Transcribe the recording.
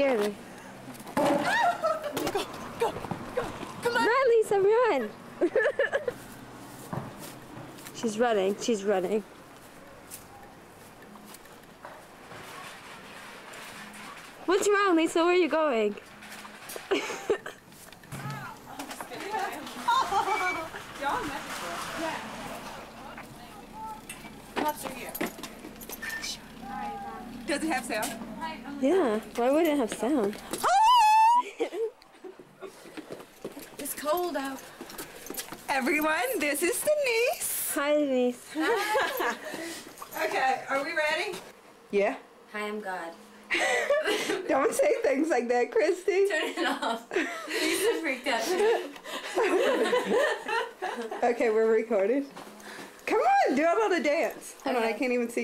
scared me. Go, go, go. Come on. Run, Lisa, run. She's running. She's running. What's wrong, Lisa? Where are you going? Pups are here. Does it have sound? Yeah. Why would it have sound? It's cold out. Everyone, this is Denise. Hi, Denise. Okay, are we ready? Yeah. Hi, I'm God. Don't say things like that, Christy. Turn it off. Lisa freaked out. Okay, we're recording. Come on, do a little dance. Hold on, I Okay. can't even see.